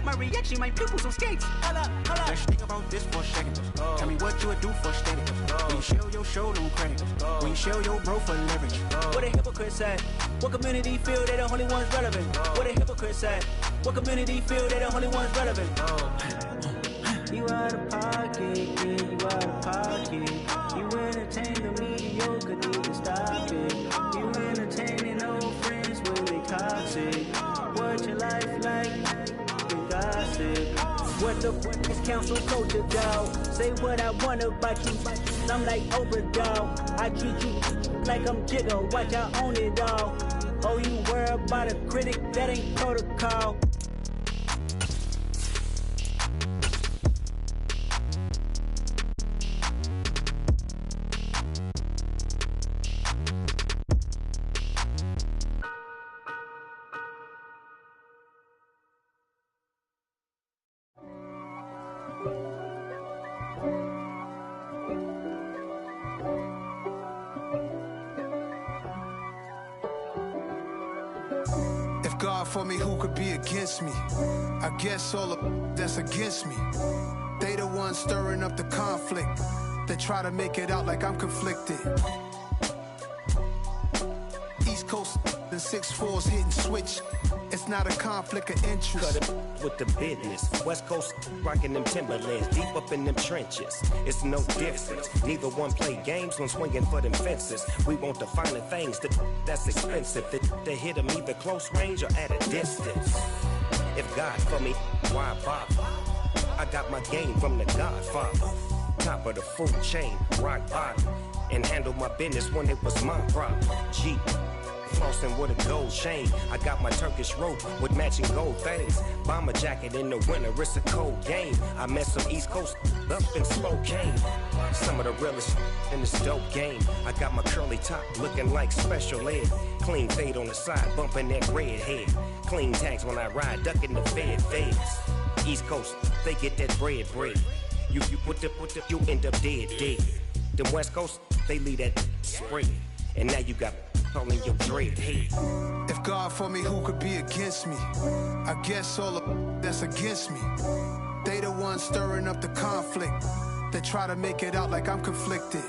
my reaction, my pupils on skates. Let's think about this for a second. Tell me what you would do for status. When you show your show no credit. When you show your bro for leverage. What a hypocrite said. What community feel they the only ones relevant? What a hypocrite said. What community feel they the only ones relevant? You out of pocket, yeah, you out of pocket. You entertain the mediocre, need to stop it. You entertaining old friends when they toxic. What your life like? You gossip. What the fuck is council culture, dog? Say what I want about you. I'm like Oprah, dog. I treat you like I'm Jigga. Watch I own it all. Oh, you worry about a critic? That ain't protocol. God for me, who could be against me? I guess all of that's against me. They the ones stirring up the conflict. They try to make it out like I'm conflicted. East Coast and 6'4's hitting switch. It's not a conflict of interest. Cut it with the business. West Coast rocking them Timberlands, deep up in them trenches. It's no difference. Neither one play games when swinging for them fences. We want the finer things that's expensive. They hit them either close range or at a distance. If God for me, why bother? I got my game from the Godfather. Top of the food chain, rock bottom. And handle my business when it was my problem. G. Flossing with a gold chain. I got my Turkish rope with matching gold things. Bomber jacket in the winter, it's a cold game. I met some East Coast up in Spokane. Some of the realest in this dope game. I got my curly top looking like special ed. Clean fade on the side, bumping that red head. Clean tags when I ride, ducking the feds. East Coast, they get that bread. You put the, you end up dead. Them West Coast, they leave that spread. And now you got calling your dread head. If God for me, who could be against me? I guess all of that's against me. They the ones stirring up the conflict. They try to make it out like I'm conflicted.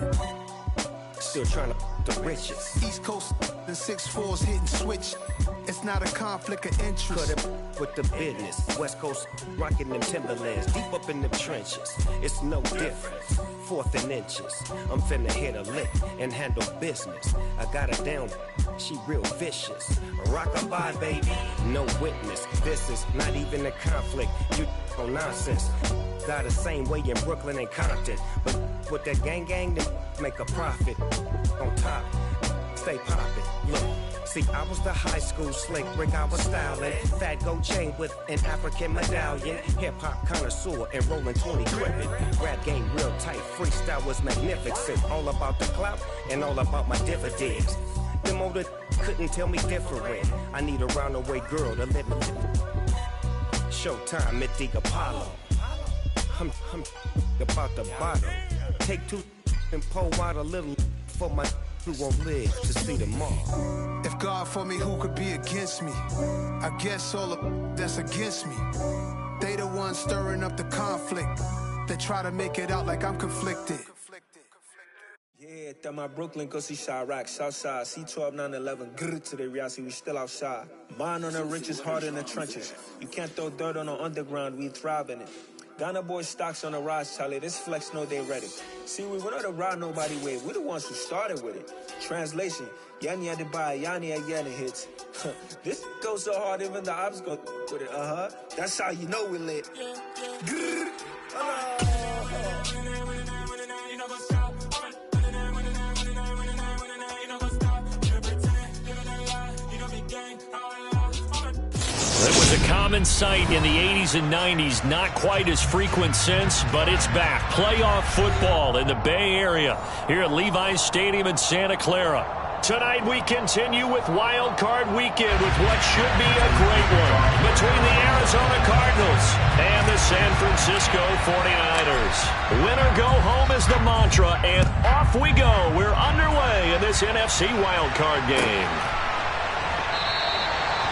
Still trying to the riches. East Coast and 6'4's hitting switch. It's not a conflict of interest. Cut it with the business. West Coast rocking them Timberlands, deep up in them trenches. It's no difference. 4th and inches. I'm finna hit a lick and handle business. I got her down, she real vicious. Rockabye, baby, no witness. This is not even a conflict. You on nonsense. Got the same way in Brooklyn and Compton. But with that gang, they make a profit. On top, stay poppin'. Look. See, I was the high school slick Rick, I was styling. Fat gold chain with an African medallion. Hip-hop connoisseur and rolling 20 crippin'. Rap game real tight, freestyle was magnificent. All about the clout and all about my dividends. Them older couldn't tell me different. I need a roundaway girl to let me Showtime at the Apollo. I'm about the bottom. Take 2 and pour out a little for my who won't live to see tomorrow. If God for me, who could be against me? I guess all of that's against me. They the ones stirring up the conflict. They try to make it out like I'm conflicted. Yeah, that my Brooklyn, go see Chirac, Southside, C12, 911, grrr to the reality, we still outside. Mine on the riches, hard in the trenches. You can't throw dirt on the underground, we thrive in it. Ghana boy stocks on the rise, Charlie. This flex know they ready. See, we were not to ride nobody with. We the ones who started with it. Translation: Yanni had to buy, Yanni again it hits. This goes so hard, even the ops go with it. That's how you know we lit. Grrr. It was a common sight in the 80s and 90s, not quite as frequent since, but it's back. Playoff football in the Bay Area here at Levi's Stadium in Santa Clara. Tonight we continue with Wildcard Weekend with what should be a great one between the Arizona Cardinals and the San Francisco 49ers. Winner go home is the mantra, and off we go. We're underway in this NFC Wildcard game.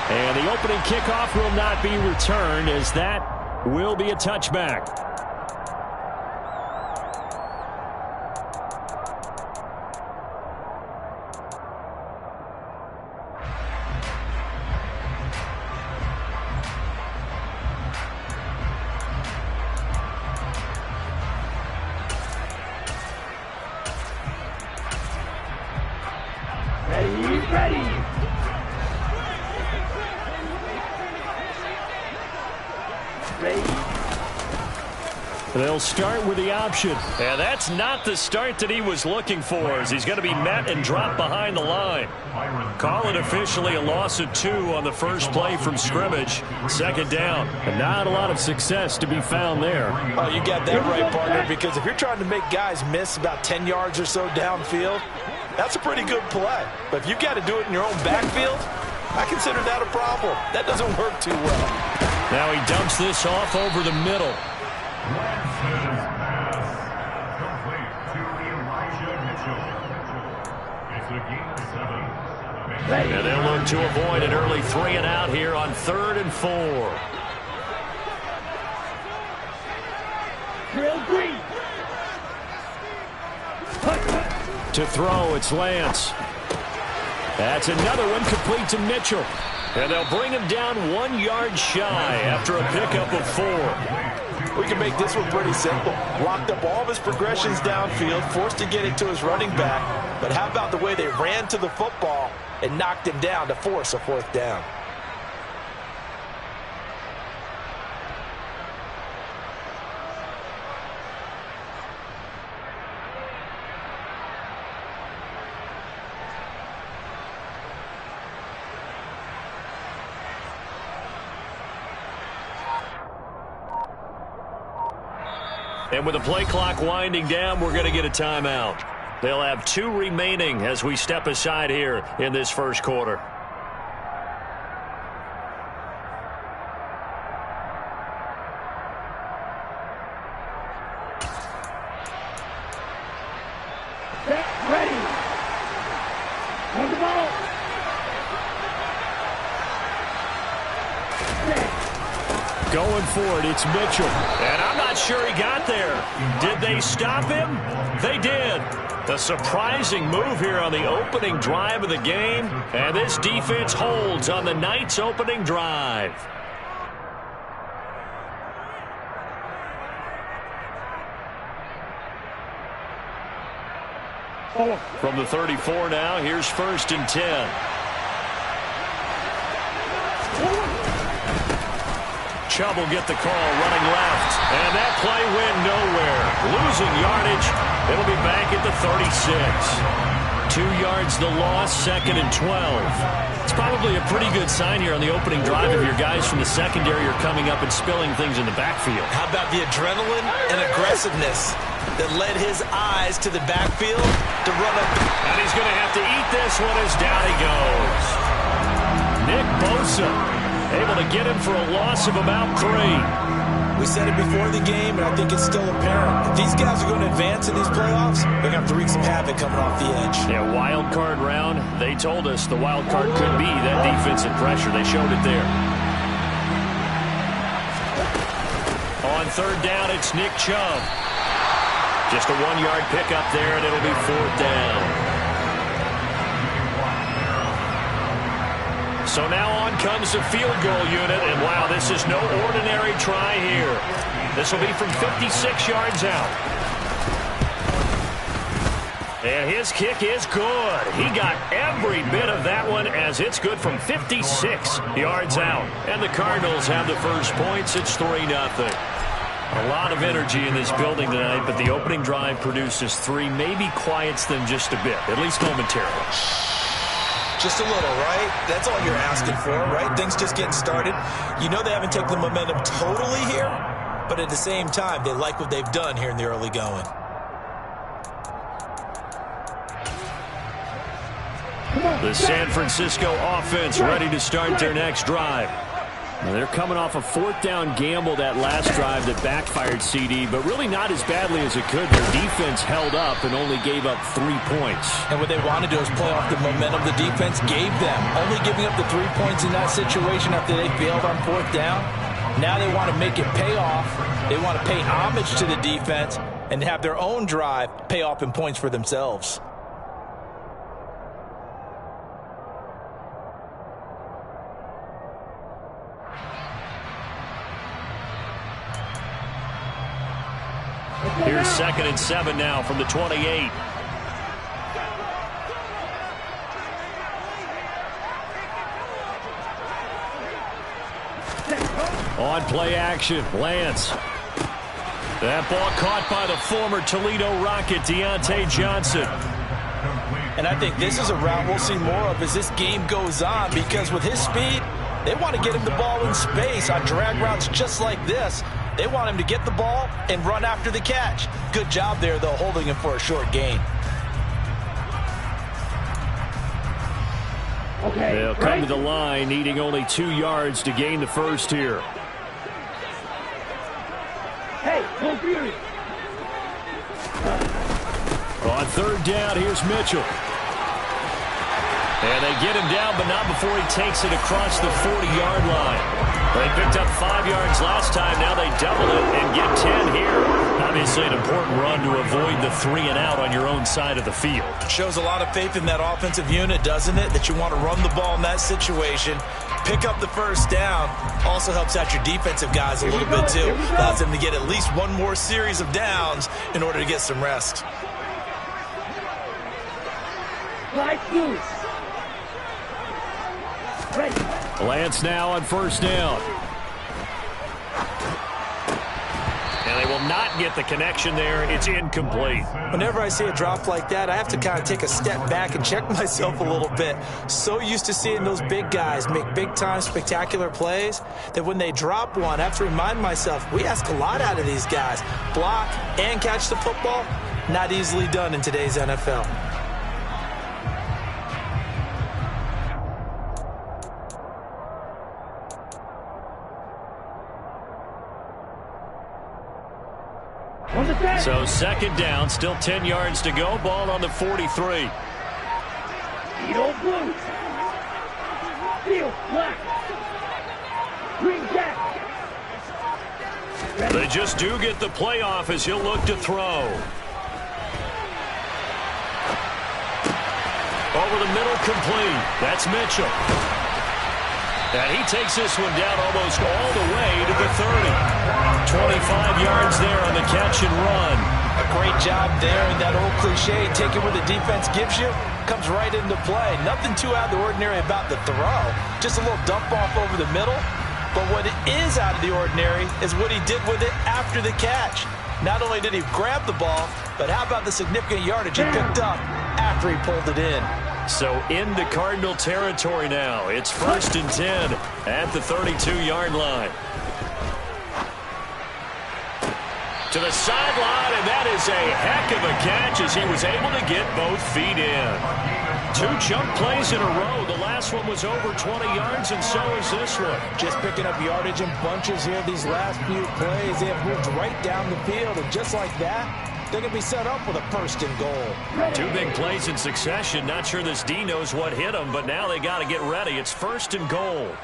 And the opening kickoff will not be returned as that will be a touchback. They'll start with the option. And that's not the start that he was looking for, as he's going to be met and dropped behind the line. Call it officially a loss of 2 on the first play from scrimmage. Second down. And not a lot of success to be found there. Oh, you got that right, partner, because if you're trying to make guys miss about 10 yards or so downfield, that's a pretty good play. But if you've got to do it in your own backfield, I consider that a problem. That doesn't work too well. Now he dumps this off over the middle. And they'll look to avoid an early 3-and-out here on 3rd and 4. To throw, it's Lance. That's another one complete to Mitchell. And they'll bring him down 1 yard shy after a pickup of 4. We can make this one pretty simple. Locked up all of his progressions downfield, forced to get it to his running back. But how about the way they ran to the football and knocked him down to force a 4th down? And with the play clock winding down, we're going to get a timeout. They'll have 2 remaining as we step aside here in this first quarter. Going for it, it's Mitchell. And I'm not sure he got there. Did they stop him? They did. A surprising move here on the opening drive of the game. And this defense holds on the night's opening drive. From the 34 now, here's 1st and 10. Chubb will get the call, running left. And that play went nowhere. Losing yardage. It'll be back at the 36. 2 yards the loss, 2nd and 12. It's probably a pretty good sign here on the opening drive if your guys from the secondary are coming up and spilling things in the backfield. How about the adrenaline and aggressiveness that led his eyes to the backfield to run up? And he's going to have to eat this one as down he goes. Nick Bosa able to get him for a loss of about 3. We said it before the game, and I think it's still apparent. If these guys are going to advance in these playoffs, they're going to have to wreak some havoc coming off the edge. Yeah, wild card round. They told us the wild card could be that defensive pressure. They showed it there. On 3rd down, it's Nick Chubb. Just a 1 yard pickup there, and it'll be 4th down. So now on comes the field goal unit, and wow, this is no ordinary try here. This will be from 56 yards out. And his kick is good. He got every bit of that one, as it's good from 56 yards out. And the Cardinals have the first points. It's 3-0. A lot of energy in this building tonight, but the opening drive produces 3. Maybe quiets them just a bit, at least momentarily. Just a little, right? That's all you're asking for, right? Things just getting started. You know they haven't taken the momentum totally here, but at the same time, they like what they've done here in the early going. The San Francisco offense ready to start their next drive. They're coming off a 4th down gamble that last drive that backfired CD, but really not as badly as it could. Their defense held up and only gave up 3 points. And what they want to do is play off the momentum the defense gave them. Only giving up the 3 points in that situation after they failed on 4th down. Now they want to make it pay off. They want to pay homage to the defense and have their own drive pay off in points for themselves. Here's 2nd and 7 now from the 28. On play action, Lance. That ball caught by the former Toledo Rocket, Deontay Johnson. And I think this is a route we'll see more of as this game goes on, because with his speed, they want to get him the ball in space on drag routes just like this. They want him to get the ball and run after the catch. Good job there, though, holding him for a short gain. They'll come to the line, needing only 2 yards to gain the first here. On 3rd down, here's Mitchell. And they get him down, but not before he takes it across the 40-yard line. They picked up 5 yards last time. Now they double it and get 10 here. Obviously an important run to avoid the 3-and-out on your own side of the field. Shows a lot of faith in that offensive unit, doesn't it? That you want to run the ball in that situation. Pick up the first down. Also helps out your defensive guys a little bit, too. Allows them to get at least one more series of downs in order to get some rest. Lance now on 1st down. And they will not get the connection there. It's incomplete. Whenever I see a drop like that, I have to kind of take a step back and check myself a little bit. So used to seeing those big guys make big-time spectacular plays that when they drop one, I have to remind myself, we ask a lot out of these guys. Block and catch the football, not easily done in today's NFL. So 2nd down, still 10 yards to go. Ball on the 43. They just do get the playoff as he'll look to throw. Over the middle, complete. That's Mitchell. And he takes this one down almost all the way to the 30. 25 yards there on the catch and run. A great job there, and that old cliche, take it where the defense gives you, comes right into play. Nothing too out of the ordinary about the throw. Just a little dump off over the middle. But what is out of the ordinary is what he did with it after the catch. Not only did he grab the ball, but how about the significant yardage he picked up after he pulled it in. So into Cardinal territory now. It's 1st and 10 at the 32-yard line. To the sideline, and that is a heck of a catch as he was able to get both feet in. 2 chunk plays in a row. The last one was over 20 yards, and so is this one. Just picking up yardage in bunches here these last few plays. They have moved right down the field, and just like that, they're going to be set up with a 1st and goal. 2 big plays in succession. Not sure this D knows what hit him, but now they got to get ready. It's 1st and goal.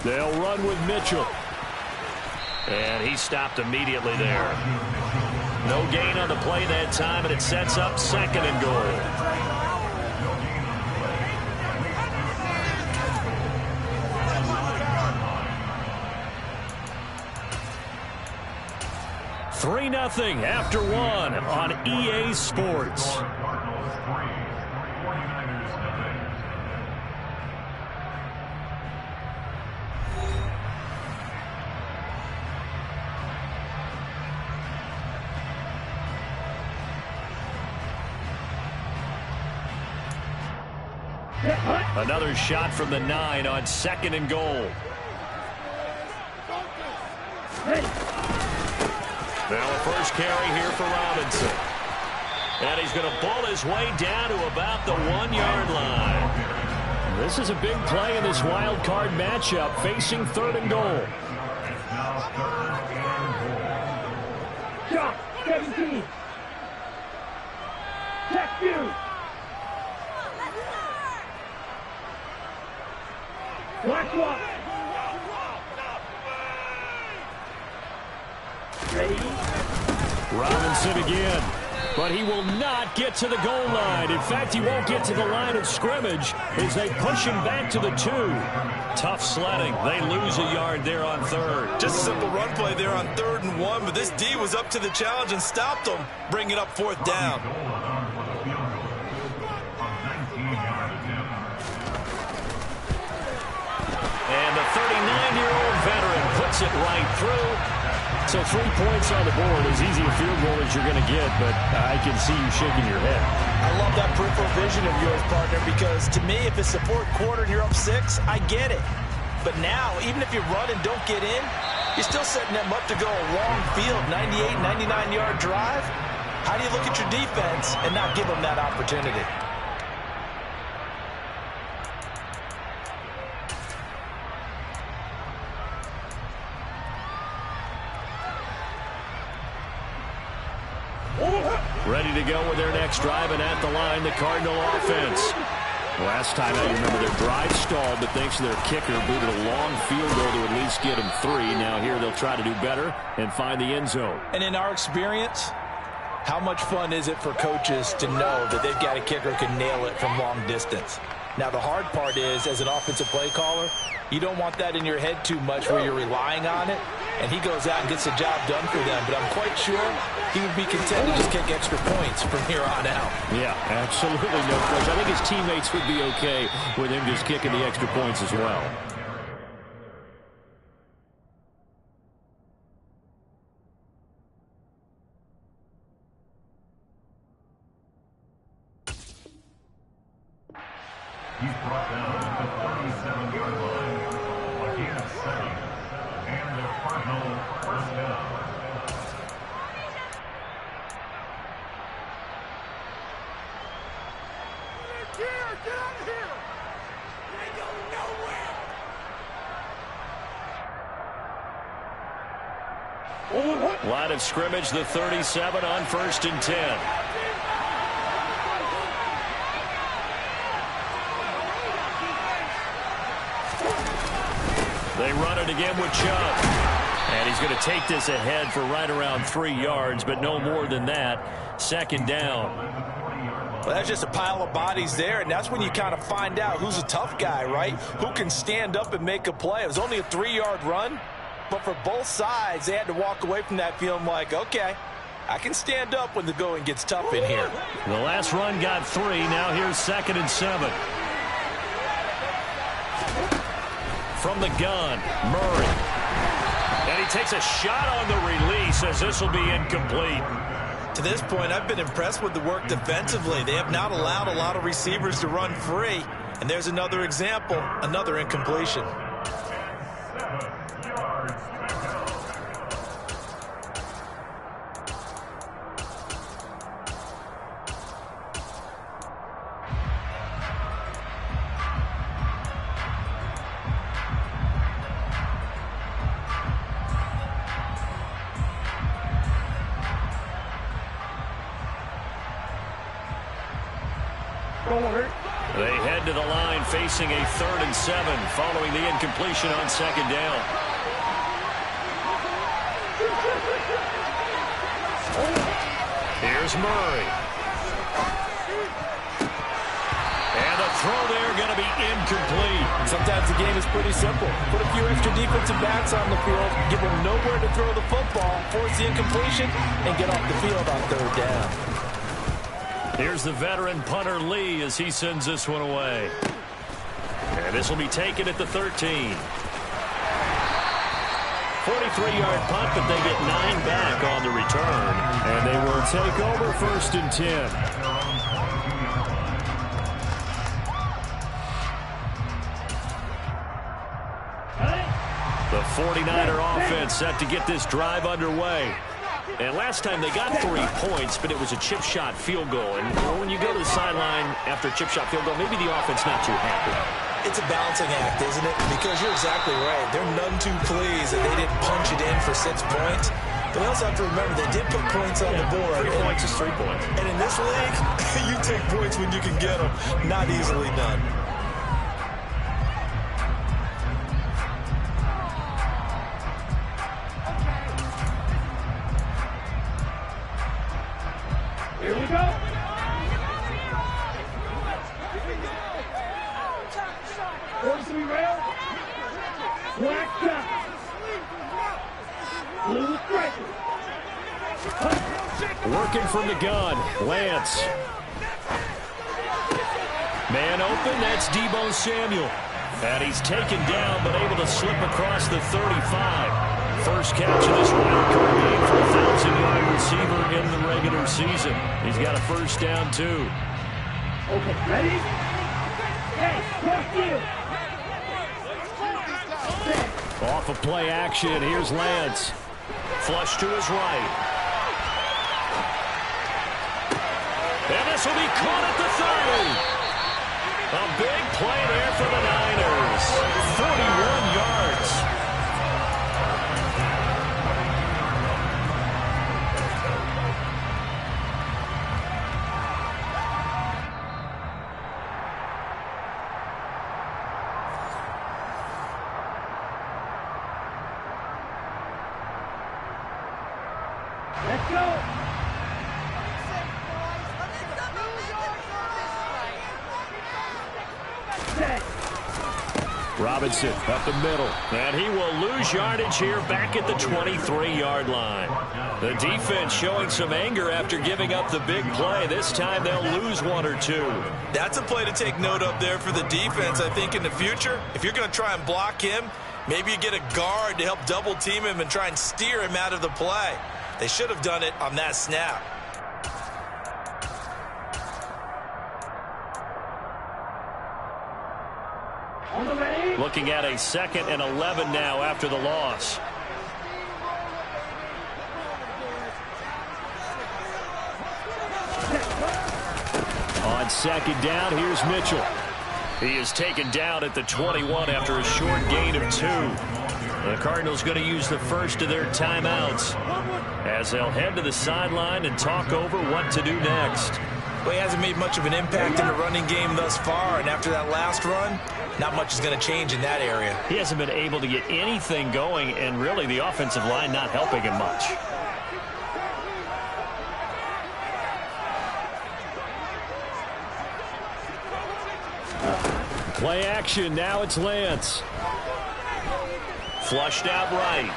They'll run with Mitchell. And he stopped immediately there. No gain on the play that time, and it sets up 2nd and goal. $3-0 after 1 on EA Sports. Another shot from the 9 on 2nd and goal. Now a first carry here for Robinson. And he's going to ball his way down to about the 1-yard line. This is a big play in this wild card matchup, facing 3rd and goal. Shot 17. Check you. Black one. Robinson again. But he will not get to the goal line. In fact, he won't get to the line of scrimmage as they push him back to the 2. Tough sledding. They lose a yard there on 3rd. Just a simple run play there on 3rd and 1, but this D was up to the challenge and stopped them, bringing up 4th down. And the 39-year-old veteran puts it right through. So 3 points on the board, as easy a field goal as you're going to get, but I can see you shaking your head. I love that peripheral vision of yours, partner, because to me, if it's the 4th quarter and you're up 6, I get it. But now, even if you run and don't get in, you're still setting them up to go a long field, 98, 99-yard drive. How do you look at your defense and not give them that opportunity? Ready to go with their next drive, and at the line, the Cardinal offense. Last time out, you remember their drive stalled, but thanks to their kicker, booted a long field goal to at least get them 3. Now here they'll try to do better and find the end zone. And in our experience, how much fun is it for coaches to know that they've got a kicker who can nail it from long distance? Now, the hard part is, as an offensive play caller, you don't want that in your head too much where you're relying on it, and he goes out and gets the job done for them. But I'm quite sure he would be content to just kick extra points from here on out. Yeah, absolutely no question. I think his teammates would be okay with him just kicking the extra points as well. He's brought down at the 37-yard line. Again, second. And the Cardinal first down. Get out of here! They go nowhere! Line of scrimmage, the 37 on 1st and 10. They run it again with Chubb. And he's going to take this ahead for right around 3 yards, but no more than that. 2nd down. Well, that's just a pile of bodies there, and that's when you kind of find out who's a tough guy, right? Who can stand up and make a play. It was only a 3-yard run, but for both sides, they had to walk away from that feeling like, okay, I can stand up when the going gets tough in here. The last run got 3. Now here's 2nd and 7. From the gun, Murray. And he takes a shot on the release as this will be incomplete. To this point, I've been impressed with the work defensively. They have not allowed a lot of receivers to run free. And there's another example, another incompletion. 7 yards to go. They head to the line facing a 3rd and 7 following the incompletion on 2nd down. Here's Murray. And the throw there going to be incomplete. Sometimes the game is pretty simple. Put a few extra defensive backs on the field, give them nowhere to throw the football, force the incompletion, and get off the field on 3rd down. Here's the veteran punter Lee as he sends this one away. And this will be taken at the 13. 43-yard punt, but they get 9 back on the return. And they will take over 1st and 10. The 49er offense set to get this drive underway. And last time they got 3 points, but it was a chip shot field goal. And when you go to the sideline after a chip shot field goal, maybe the offense not too happy. It's a balancing act, isn't it? Because you're exactly right. They're none too pleased that they didn't punch it in for 6 points. But we also have to remember they did put points on the board. 3 points is 3 points. And in this league, you take points when you can get them. Not easily done. Working from the gun, Lance. Man open, that's Deebo Samuel. And he's taken down, but able to slip across the 35. First catch of this wildcard game for a 1,000-yard receiver in the regular season. He's got a first down, too. Okay, ready? Hey, fuck you! Off of play action, here's Lance. Flush to his right. And this will be caught at the 30. A big play there for the Niners. 41 yards. Let's go! Robinson up the middle, and he will lose yardage here back at the 23-yard line. The defense showing some anger after giving up the big play. This time they'll lose one or two. That's a play to take note of there for the defense, I think, in the future. If you're going to try and block him, maybe you get a guard to help double team him and try and steer him out of the play. They should have done it on that snap. Looking at a 2nd and 11 now after the loss. On 2nd down, here's Mitchell. He is taken down at the 21 after a short gain of 2. The Cardinals going to use the first of their timeouts as they'll head to the sideline and talk over what to do next. Well, he hasn't made much of an impact in the running game thus far, and after that last run, not much is going to change in that area. He hasn't been able to get anything going, and really the offensive line not helping him much. Play action, now it's Lance. Flushed out right.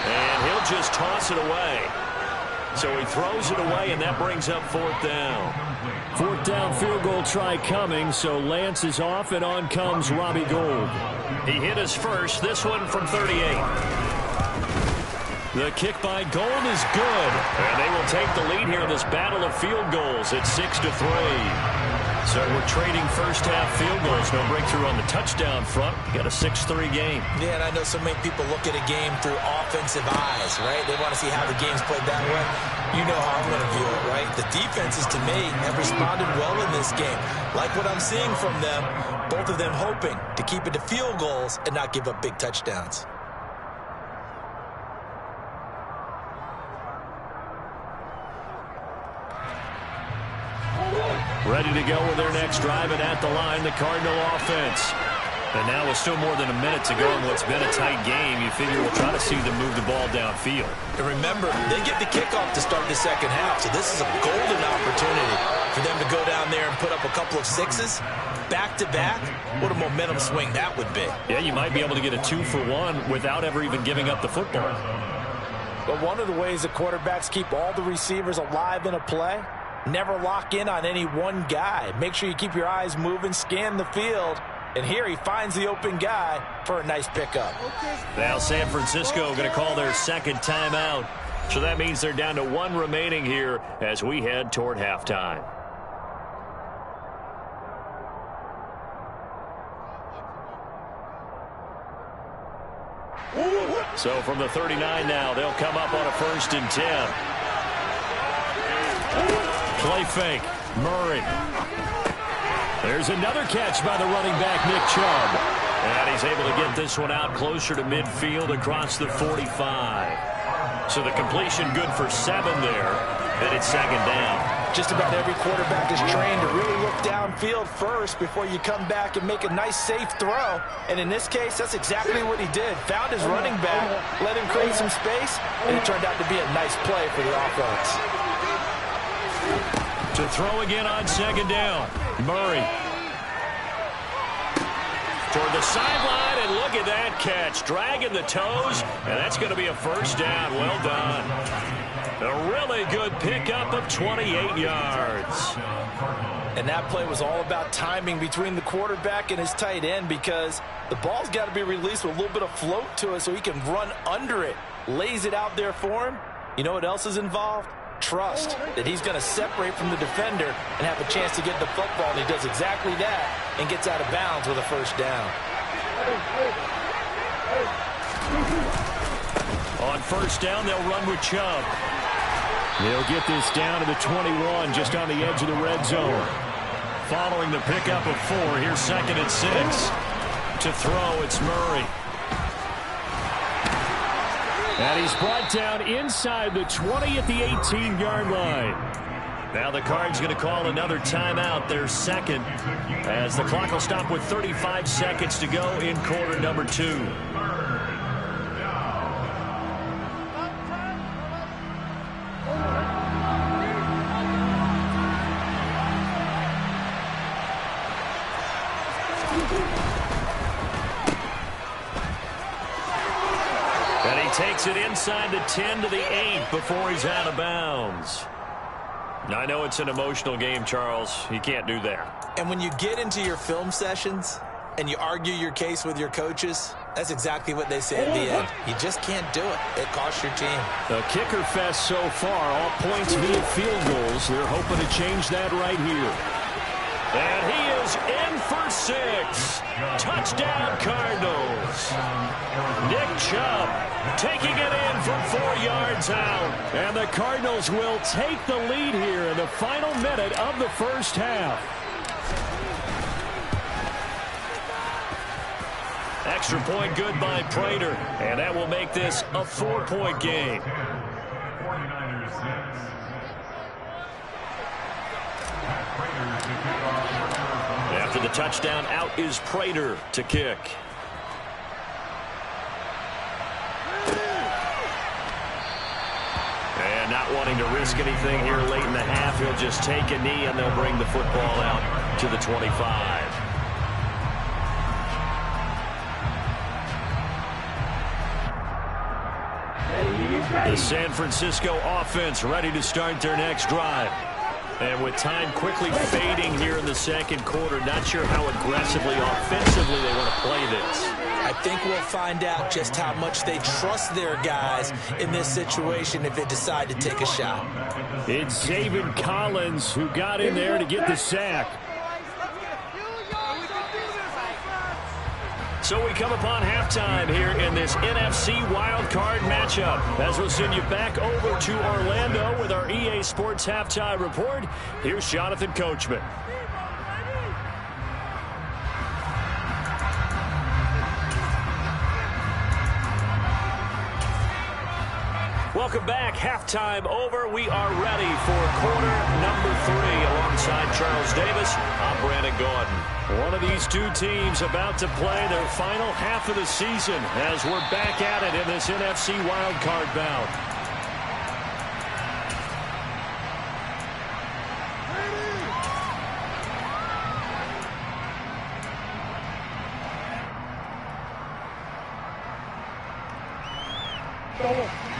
And he'll just toss it away. So he throws it away, and that brings up 4th down. 4th down field goal try coming, so Lance is off, and on comes Robbie Gould. He hit his first, this one from 38. The kick by Gould is good, and they will take the lead here in this battle of field goals at 6-3. So we're trading first-half field goals. No breakthrough on the touchdown front. We got a 6-3 game. Yeah, and I know so many people look at a game through offensive eyes, right? They want to see how the game's played that way. You know how I'm going to view it, right? The defenses, to me, have responded well in this game. Like what I'm seeing from them, both of them hoping to keep it to field goals and not give up big touchdowns. Ready to go with their next drive, and at the line, the Cardinal offense. And now with still more than a minute to go in what's been a tight game, you figure we'll try to see them move the ball downfield. And remember, they get the kickoff to start the second half, so this is a golden opportunity for them to go down there and put up a couple of sixes back-to-back. What a momentum swing that would be. Yeah, you might be able to get a 2-for-1 without ever even giving up the football. But one of the ways that quarterbacks keep all the receivers alive in a play, never lock in on any one guy. Make sure you keep your eyes moving, scan the field. And here he finds the open guy for a nice pickup. Now San Francisco going to call their 2nd timeout. So that means they're down to 1 remaining here as we head toward halftime. So from the 39 now, they'll come up on a 1st and 10. Play fake. Murray. There's another catch by the running back, Nick Chubb. And he's able to get this one out closer to midfield across the 45. So the completion good for 7 there. And it's 2nd down. Just about every quarterback is trained to really look downfield first before you come back and make a nice, safe throw. And in this case, that's exactly what he did. Found his running back, let him create some space, and it turned out to be a nice play for the offense. To throw again on 2nd down. Murray. Toward the sideline, and look at catch, dragging the toes, and that's going to be a first down. Well done. A really good pickup of 28 yards. And that play was all about timing between the quarterback and his tight end, because the ball's got to be released with a little bit of float to it so he can run under it. Lays it out there for him. You know what else is involved? Trust that he's going to separate from the defender and have a chance to get the football, and he does exactly that and gets out of bounds with a first down. On first down, they'll run with Chubb. They'll get this down to the 21, just on the edge of the red zone. Following the pickup of 4, here's 2nd and 6. To throw, it's Murray. And he's brought down inside the 20 at the 18-yard line. Now the Cards going to call another timeout, their second, as the clock will stop with 35 seconds to go in quarter number 2. And he takes it inside the 10 to the 8 before he's out of bounds. I know it's an emotional game, Charles. You can't do that. And when you get into your film sessions and you argue your case with your coaches, that's exactly what they say at the end. You just can't do it. It costs your team. The kicker fest so far, all points via field goals. They're hoping to change that right here. And he is in for 6. Touchdown, Cardinals. Nick Chubb taking it in from 4 yards out. And the Cardinals will take the lead here in the final minute of the first half. Extra point good by Prater. And that will make this a 4-point game. 49ers 6. After the touchdown, out is Prater to kick. And not wanting to risk anything here late in the half, he'll just take a knee and they'll bring the football out to the 25. The San Francisco offense ready to start their next drive. And with time quickly fading here in the second quarter, not sure how aggressively, offensively they want to play this. I think we'll find out just how much they trust their guys in this situation if they decide to take a shot. It's Zaven Collins who got in there to get the sack. So we come upon halftime here in this NFC Wildcard matchup. As we'll send you back over to Orlando with our EA Sports Halftime Report, here's Jonathan Coachman. Welcome back. Halftime over. We are ready for quarter number 3. Alongside Charles Davis, I'm Brandon Gaudin. One of these two teams about to play their final half of the season as we're back at it in this NFC wildcard bout.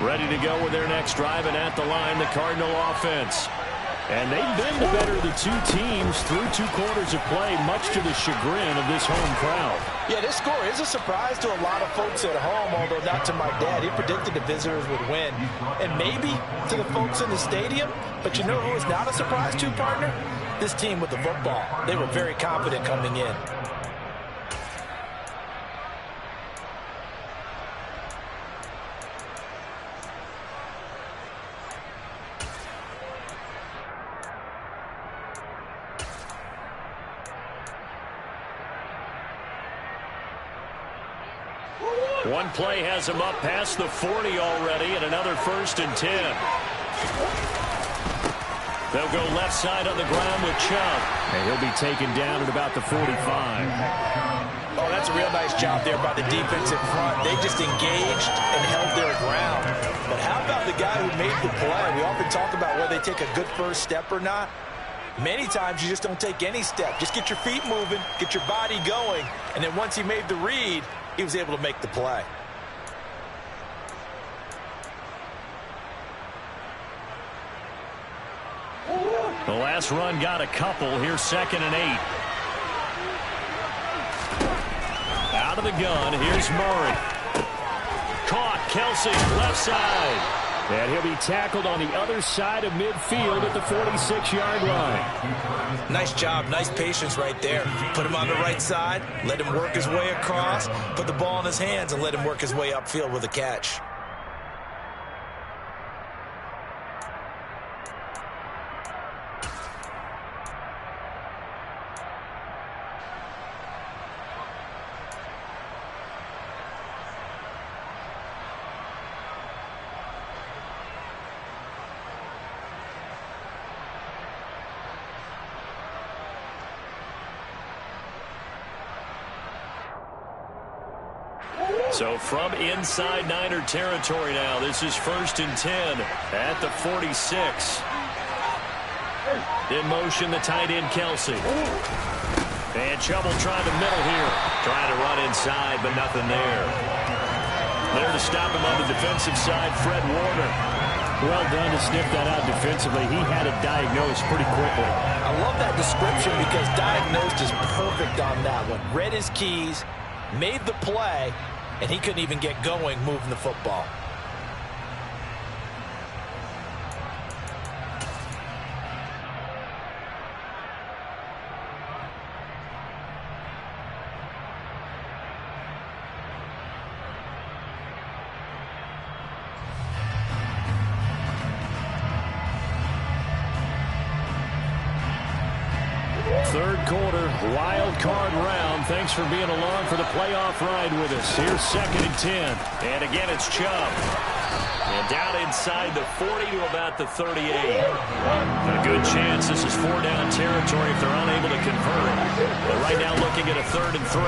Ready to go with their next drive, and at the line, the Cardinal offense. And they've been the better of the two teams through 2 quarters of play, much to the chagrin of this home crowd. Yeah, this score is a surprise to a lot of folks at home, although not to my dad. He predicted the visitors would win. And maybe to the folks in the stadium, but you know who is not a surprise to, partner? This team with the football. They were very confident coming in. One play has him up past the 40 already, and another 1st and 10. They'll go left side on the ground with Chubb, and he'll be taken down at about the 45. Oh, that's a real nice job there by the defensive front. They just engaged and held their ground. But how about the guy who made the play? We often talk about whether they take a good first step or not. Many times you just don't take any step. Just get your feet moving, get your body going, and then once he made the read, he was able to make the play. The last run got a couple. Here's 2nd and 8. Out of the gun. Here's Murray. Caught. Kelsey, left side. And he'll be tackled on the other side of midfield at the 46-yard line. Nice job. Nice patience right there. Put him on the right side. Let him work his way across. Put the ball in his hands and let him work his way upfield with a catch. So from inside Niner territory now, this is 1st and 10 at the 46. In motion, the tight end, Kelsey. And Chubb will try the middle here. Trying to run inside, but nothing there. There to stop him on the defensive side, Fred Warner. Well done to sniff that out defensively. He had it diagnosed pretty quickly. I love that description because diagnosed is perfect on that one. Read his keys, made the play, and he couldn't even get going moving the football. Third quarter, wild card round. Thanks for being along for the playoff ride with us. Here's 2nd and 10. And again, it's Chubb. And down inside the 40 to about the 38. A good chance this is 4-down territory if they're unable to convert. But right now looking at a 3rd and 3.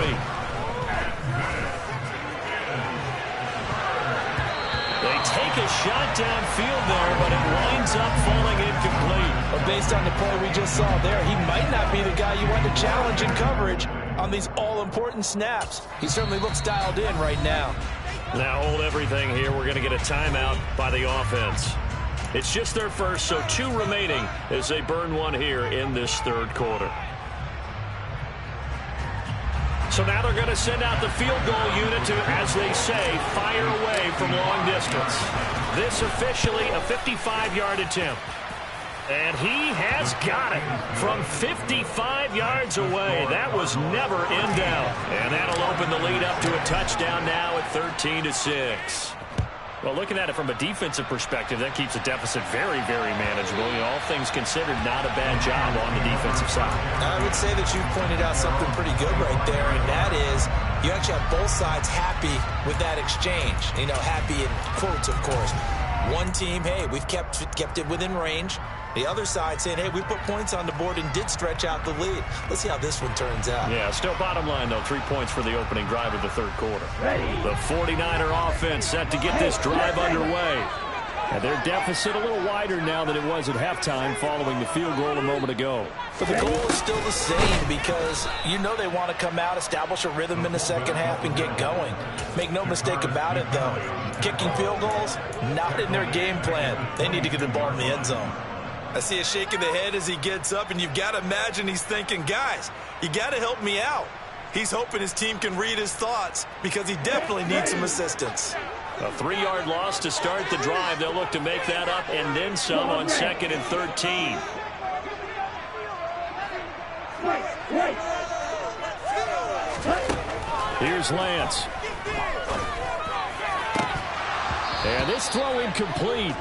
They take a shot downfield there, but it winds up falling incomplete. But based on the play we just saw there, he might not be the guy you want to challenge in coverage on these all-important snaps. He certainly looks dialed in right now. Now hold everything here. We're going to get a timeout by the offense. It's just their first, so 2 remaining as they burn one here in this third quarter. So now they're going to send out the field goal unit to, as they say, fire away from long distance. This officially a 55-yard attempt. And he has got it from 55 yards away. That was never in doubt. And that'll open the lead up to a touchdown now at 13-6. Well, looking at it from a defensive perspective, that keeps the deficit very, very manageable. You know, all things considered, not a bad job on the defensive side. I would say that you pointed out something pretty good right there, and that is you actually have both sides happy with that exchange. You know, happy in quotes, of course. One team, hey, we've kept it within range. The other side saying, hey, we put points on the board and did stretch out the lead. Let's see how this one turns out. Yeah, still bottom line, though, 3 points for the opening drive of the third quarter. The 49er offense set to get this drive underway. And their deficit a little wider now than it was at halftime following the field goal a moment ago. But the goal is still the same because you know they want to come out, establish a rhythm in the second half, and get going. Make no mistake about it, though. Kicking field goals, not in their game plan. They need to get the ball in the end zone. I see a shake of the head as he gets up, and you've got to imagine he's thinking, guys, you got to help me out. He's hoping his team can read his thoughts because he definitely needs some assistance. A 3-yard loss to start the drive. They'll look to make that up and then some on 2nd and 13. Here's Lance. And this throw incomplete.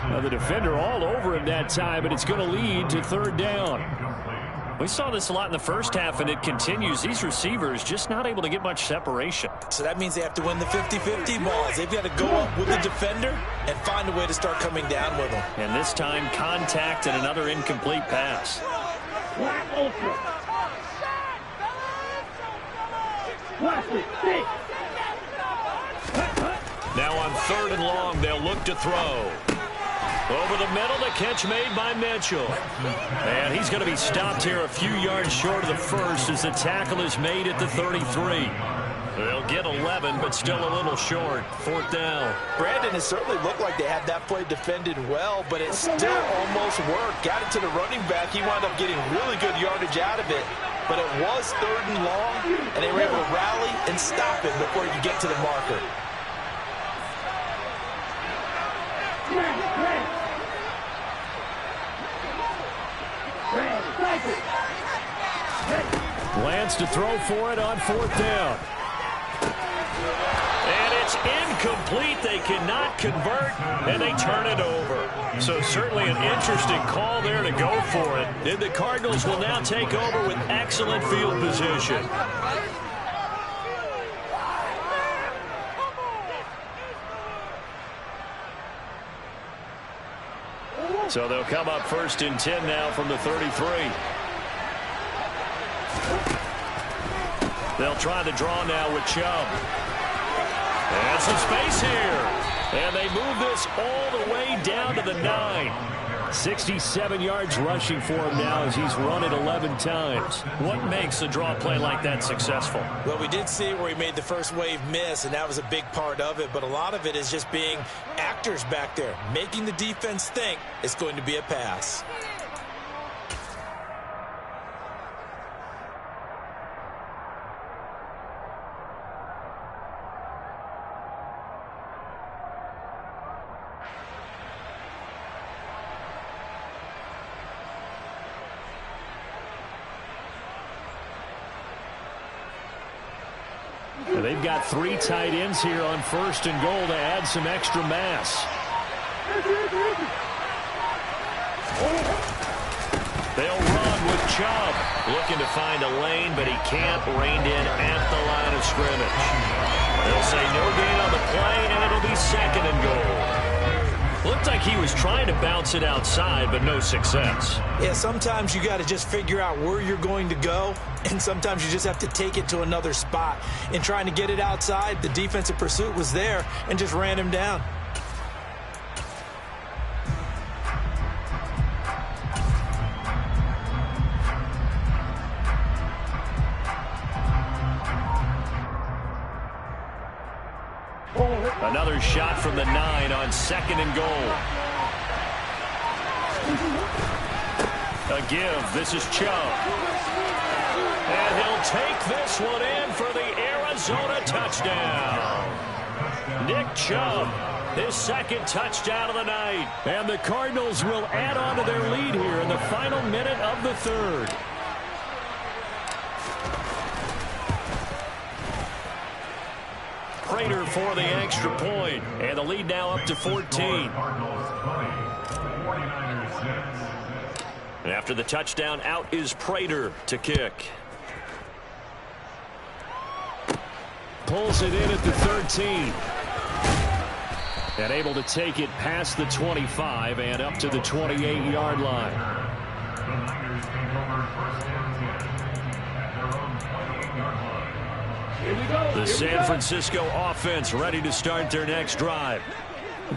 Now the defender all over him that time, but it's going to lead to 3rd down. We saw this a lot in the first half, and it continues. These receivers just not able to get much separation. So that means they have to win the 50-50 balls. They've got to go up with the defender and find a way to start coming down with them. And this time, contact and another incomplete pass. Now on 3rd and long, they'll look to throw. Over the middle, the catch made by Mitchell. And he's going to be stopped here a few yards short of the first as the tackle is made at the 33. They'll get 11, but still a little short. 4th down. Brandon, it certainly looked like they had that play defended well, but it still almost worked. Got it to the running back. He wound up getting really good yardage out of it. But it was 3rd and long, and they were able to rally and stop him before you get to the marker. Lance to throw for it on 4th down. And it's incomplete. They cannot convert, and they turn it over. So certainly an interesting call there to go for it. And the Cardinals will now take over with excellent field position. So they'll come up 1st and 10 now from the 33. They'll try the draw now with Chubb. And some space here. And they move this all the way down to the 9. 67 yards rushing for him now as he's run it 11 times. What makes a draw play like that successful? Well, we did see where he made the first wave miss, and that was a big part of it. But a lot of it is just being actors back there, making the defense think it's going to be a pass. They've got 3 tight ends here on 1st and goal to add some extra mass. They'll run with Chubb. Looking to find a lane, but he can't. Reined in at the line of scrimmage. They'll say no gain on the play, and it'll be 2nd and goal. Looked like he was trying to bounce it outside, but no success. Yeah, sometimes you got to just figure out where you're going to go, and sometimes you just have to take it to another spot. In trying to get it outside, the defensive pursuit was there and just ran him down. Another shot from the 9 on 2nd and goal. A give. This is Chubb. And he'll take this one in for the Arizona touchdown. Nick Chubb, his 2nd touchdown of the night. And the Cardinals will add on to their lead here in the final minute of the 3rd. Prater for the extra point, and the lead now up to 14. And after the touchdown, out is Prater to kick. Pulls it in at the 13. And able to take it past the 25 and up to the 28-yard line. The Niners take over 1st and 10 at their own 28-yard line. The San Francisco offense ready to start their next drive.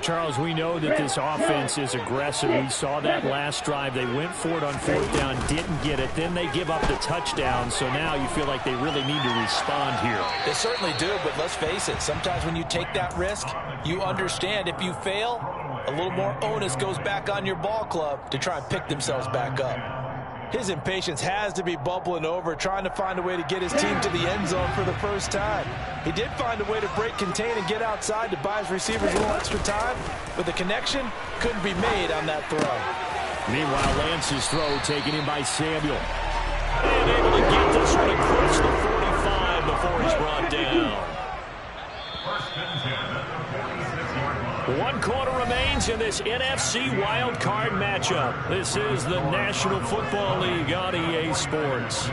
Charles, we know that this offense is aggressive. We saw that last drive. They went for it on 4th down, didn't get it. Then they give up the touchdown. So now you feel like they really need to respond here. They certainly do, but let's face it. Sometimes when you take that risk, you understand if you fail, a little more onus goes back on your ball club to try and pick themselves back up. His impatience has to be bubbling over, trying to find a way to get his team to the end zone for the first time. He did find a way to break contain and get outside to buy his receivers a little extra time, but the connection couldn't be made on that throw. Meanwhile, Lance's throw taken in by Samuel. And able to get this one across the 45 before he's brought down. 1 quarter remains in this NFC Wildcard matchup. This is the National Football League on EA Sports.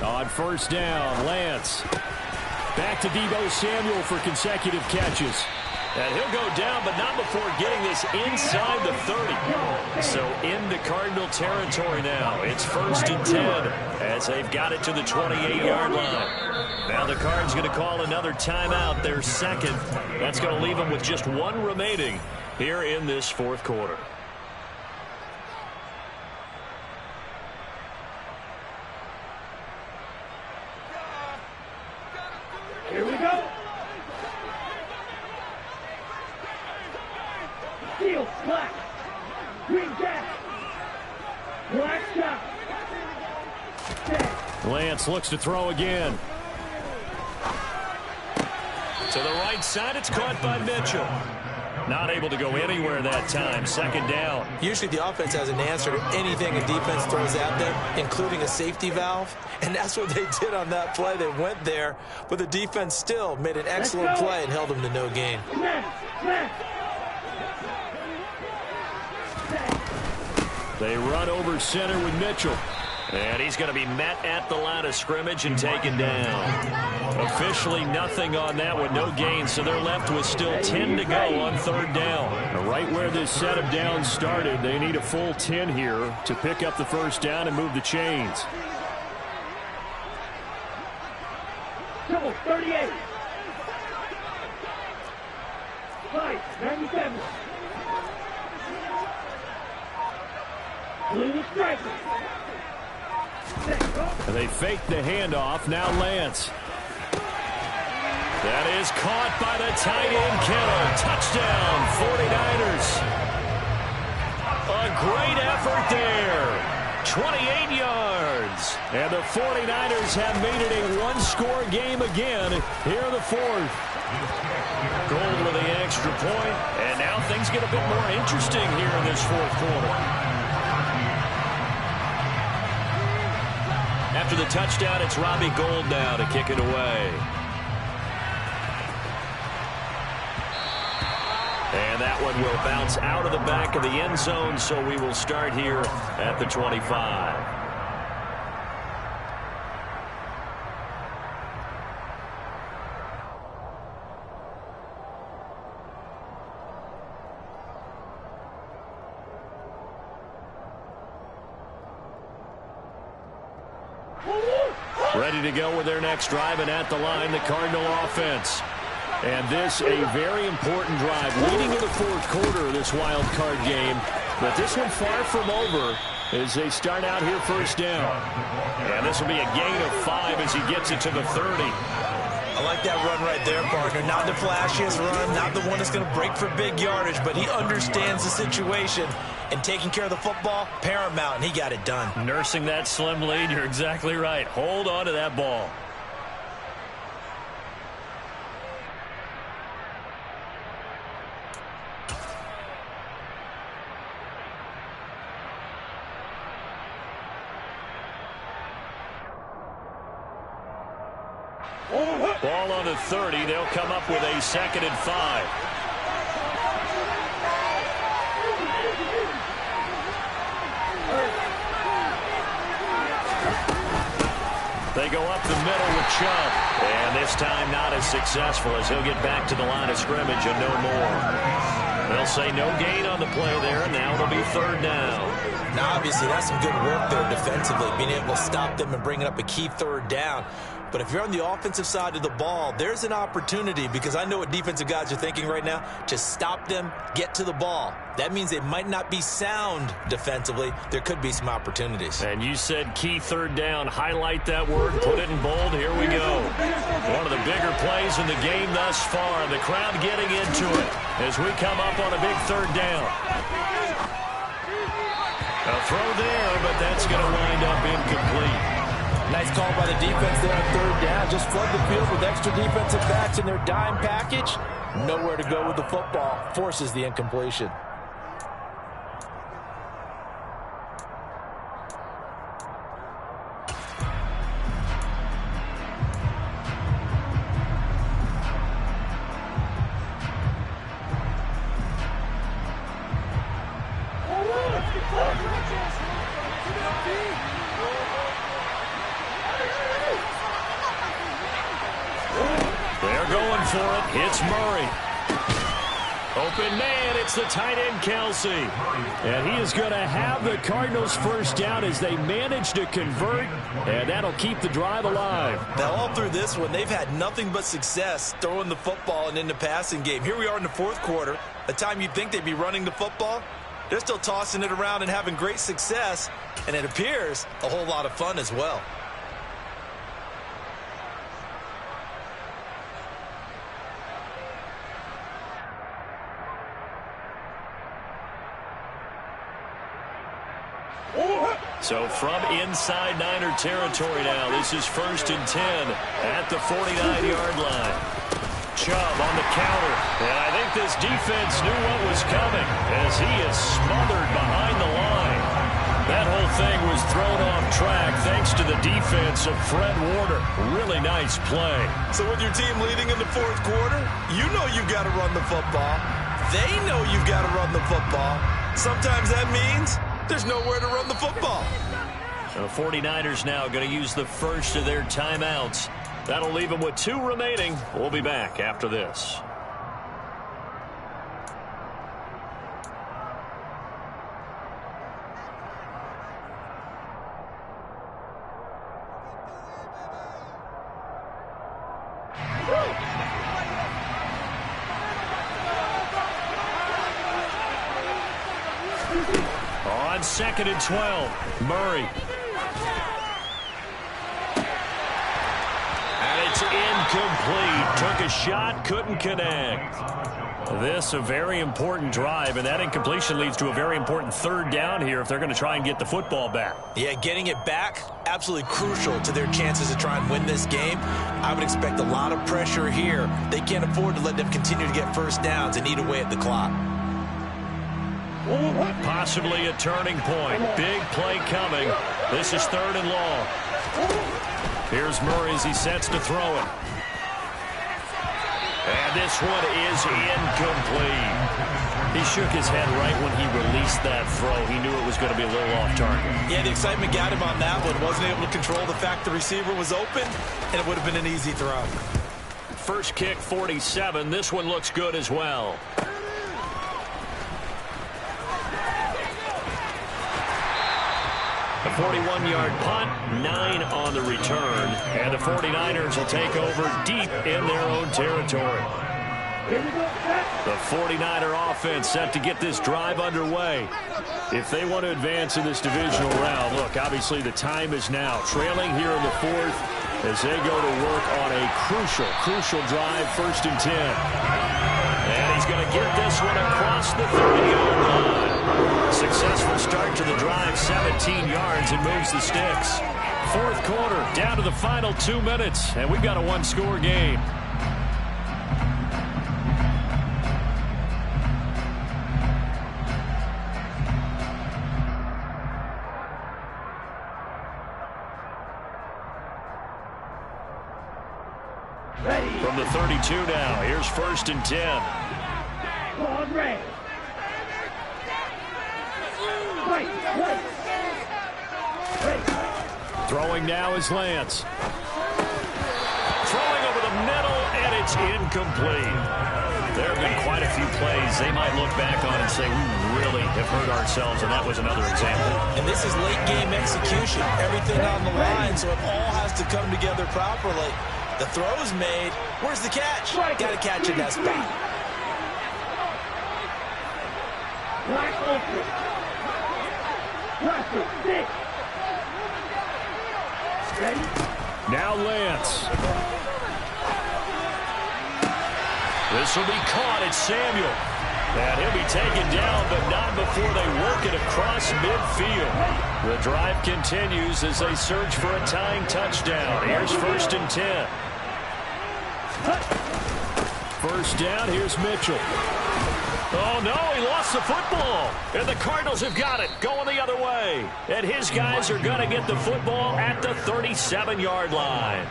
On 1st down, Lance. Back to Deebo Samuel for consecutive catches. And he'll go down, but not before getting this inside the 30. So into Cardinal territory now. It's 1st and 10 as they've got it to the 28-yard line. Now the Cards going to call another timeout, their second. That's going to leave them with just one remaining here in this fourth quarter. Here we go. Steel, black, green jack, black shot. Lance looks to throw again. To the right side, it's caught by Mitchell. Not able to go anywhere that time. 2nd down. Usually the offense has an answer to anything a defense throws at them, including a safety valve. And that's what they did on that play. They went there, but the defense still made an excellent play and held them to no gain. They run over center with Mitchell. And he's going to be met at the line of scrimmage and taken down. Officially nothing on that one, no gain, so they're left with still 10 to go on 3rd down. Right where this set of downs started, they need a full 10 here to pick up the 1st down and move the chains. Double 38. 97. Blue strike. They fake the handoff. Now Lance. That is caught by the tight end, Kittle. Touchdown, 49ers. A great effort there. 28 yards. And the 49ers have made it a one-score game again here in the 4th. Gold with the extra point. And now things get a bit more interesting here in this 4th quarter. After the touchdown, it's Robbie Gould now to kick it away. And that one will bounce out of the back of the end zone, so we will start here at the 25. Ready to go with their next drive, and at the line, the Cardinal offense. And this a very important drive leading to the 4th quarter of this wild card game. But this one far from over as they start out here 1st down. And this will be a gain of 5 as he gets it to the 30. I like that run right there, partner. Not the flashiest run, not the one that's going to break for big yardage, but he understands the situation. And taking care of the football, paramount, and he got it done. Nursing that slim lead, you're exactly right. Hold on to that ball. Ball on the 30. They'll come up with a 2nd and 5. They go up the middle with Chubb. And this time not as successful as he'll get back to the line of scrimmage and no more. They'll say no gain on the play there, and now it'll be 3rd down. Now, obviously, that's some good work there defensively, being able to stop them and bringing up a key 3rd down. But if you're on the offensive side of the ball, there's an opportunity, because I know what defensive guys are thinking right now, to stop them, get to the ball. That means they might not be sound defensively. There could be some opportunities. And you said key 3rd down. Highlight that word, put it in bold. Here we go. One of the bigger plays in the game thus far. The crowd getting into it as we come up on a big 3rd down. A throw there, but that's going to wind up incomplete. Nice call by the defense there on 3rd down. Just flood the field with extra defensive backs in their dime package. Nowhere to go with the football. Forces the incompletion. They're going for it. It's Murray. Open man, it's the tight end, Kelsey. And he is going to have the Cardinals first down as they manage to convert, and that'll keep the drive alive. Now, all through this one, they've had nothing but success throwing the football and in the passing game. Here we are in the fourth quarter, a time you'd think they'd be running the football. They're still tossing it around and having great success, and it appears a whole lot of fun as well. So from inside Niner territory now, this is 1st and 10 at the 49-yard line. Chubb on the counter, and I think this defense knew what was coming as he is smothered behind the line. That whole thing was thrown off track thanks to the defense of Fred Warner. Really nice play. So with your team leading in the fourth quarter, you know you've got to run the football. They know you've got to run the football. Sometimes that means there's nowhere to run the football. The 49ers now going to use the first of their timeouts. That'll leave them with 2 remaining. We'll be back after this. On 2nd and 12, Murray. And it's incomplete. Took a shot, couldn't connect. This a very important drive, and that incompletion leads to a very important 3rd down here if they're going to try and get the football back. Yeah, getting it back, absolutely crucial to their chances to try and win this game. I would expect a lot of pressure here. They can't afford to let them continue to get first downs and eat away at the clock. Possibly a turning point. Big play coming. This is 3rd and long. Here's Murray as he sets to throw it. And this one is incomplete. He shook his head right when he released that throw. He knew it was going to be a little off target. Yeah, the excitement got him on that one. Wasn't able to control the fact the receiver was open, and it would have been an easy throw. First kick, 47. This one looks good as well. A 41-yard punt, 9 on the return, and the 49ers will take over deep in their own territory. The 49er offense set to get this drive underway. If they want to advance in this divisional round, look, obviously the time is now. Trailing here in the 4th as they go to work on a crucial drive, 1st and 10. And he's going to get this one across the 30-yard line. Successful start to the drive, 17 yards, and moves the sticks. 4th quarter, down to the final 2 minutes, and we've got a 1-score game. From the 32 now, here's 1st and 10. Throwing now is Lance. Throwing over the middle, and it's incomplete. There have been quite a few plays they might look back on and say, we really have hurt ourselves, and that was another example. And this is late game execution. Everything on the line, so it all has to come together properly. The throw's made. Where's the catch? Got to catch in that spot. Now Lance. This will be caught. It's Samuel. And he'll be taken down, but not before they work it across midfield. The drive continues as they search for a tying touchdown. Here's 1st and 10. First down, here's Mitchell. Oh, no, he lost the football. And the Cardinals have got it, going the other way. And his guys are going to get the football at the 37-yard line.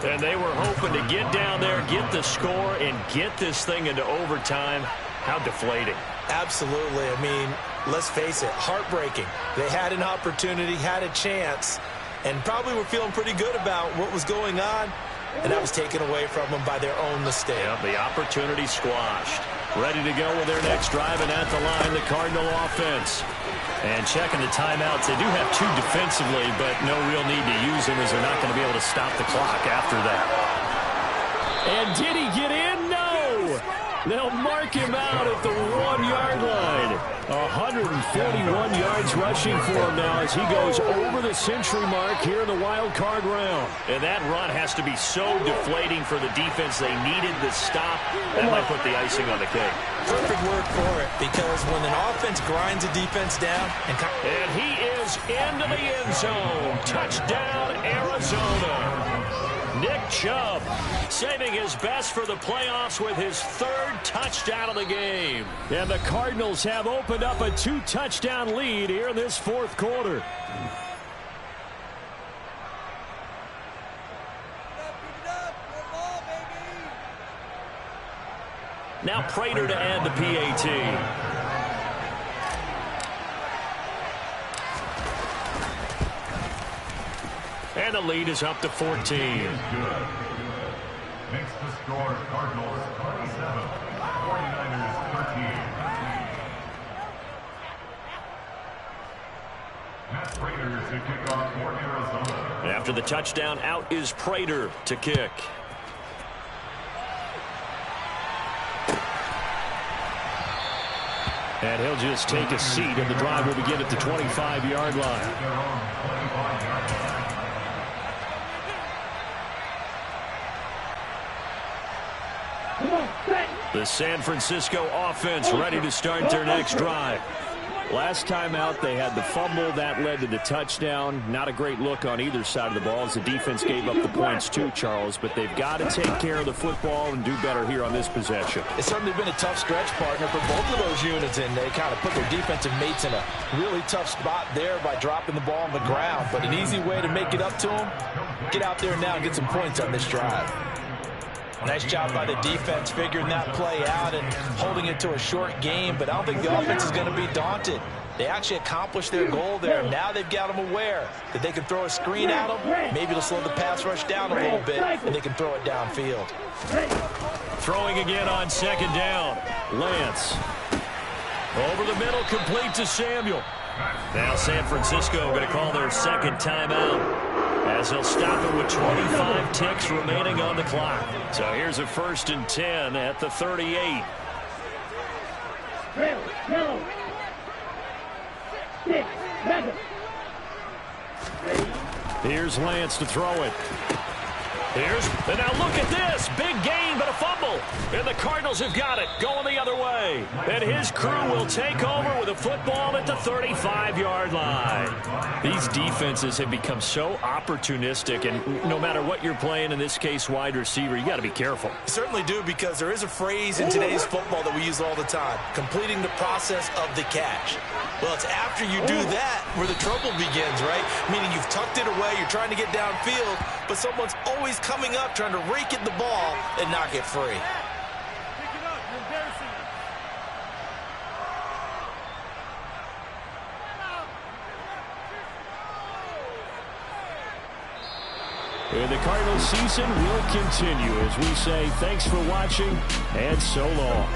And they were hoping to get down there, get the score, and get this thing into overtime. How deflating. Absolutely. I mean, let's face it, heartbreaking. They had an opportunity, had a chance, and probably were feeling pretty good about what was going on. and that was taken away from them by their own mistake. Yeah, the opportunity squashed. Ready to go with their next drive, and at the line, the Cardinal offense. And checking the timeouts, they do have 2 defensively, but no real need to use them as they're not going to be able to stop the clock after that. And did he get in? No! They'll mark him out at the 1-yard line. 141 yards rushing for him now as he goes over the century mark here in the wild card round. And that run has to be so deflating for the defense. They needed the stop. That might put the icing on the cake. Perfect word for it, because when an offense grinds a defense down and he is into the end zone. Touchdown, Arizona. Nick Chubb saving his best for the playoffs with his 3rd touchdown of the game. And the Cardinals have opened up a 2-touchdown lead here in this 4th quarter. Now Prater to add the PAT. And the lead is up to 14. Makes the score Cardinals 27, 49ers 13. Matt Prater to kick off for Arizona. After the touchdown, out is Prater to kick. And he'll just take a seat, and the drive will begin at the 25-yard line. The San Francisco offense ready to start their next drive. Last time out, they had the fumble. That led to the touchdown. Not a great look on either side of the ball as the defense gave up the points too, Charles. But they've got to take care of the football and do better here on this possession. It's certainly been a tough stretch, partner, for both of those units, and they kind of put their defensive mates in a really tough spot there by dropping the ball on the ground. But an easy way to make it up to them, get out there now and get some points on this drive. Nice job by the defense figuring that play out and holding it to a short game, but I don't think the offense is going to be daunted. They actually accomplished their goal there. Now they've got them aware that they can throw a screen at them. Maybe it'll slow the pass rush down a little bit, and they can throw it downfield. Throwing again on 2nd down. Lance. Over the middle, complete to Samuel. Now San Francisco going to call their 2nd timeout, as they'll stop it with 25 ticks remaining on the clock. So here's a 1st and 10 at the 38. Here's Lance to throw it. And now look at this. Big gain, but a fumble. And the Cardinals have got it, going the other way. And his crew will take over with a football at the 35-yard line. These defenses have become so opportunistic, and no matter what you're playing, in this case wide receiver, you got to be careful. You certainly do, because there is a phrase in today's football that we use all the time, completing the process of the catch. Well, it's after you do that where the trouble begins, right? Meaning you've tucked it away, you're trying to get downfield, but someone's always coming up trying to rake at the ball and knock it free. Pick it up. You're embarrassing us. And the Cardinals season will continue as we say thanks for watching and so long.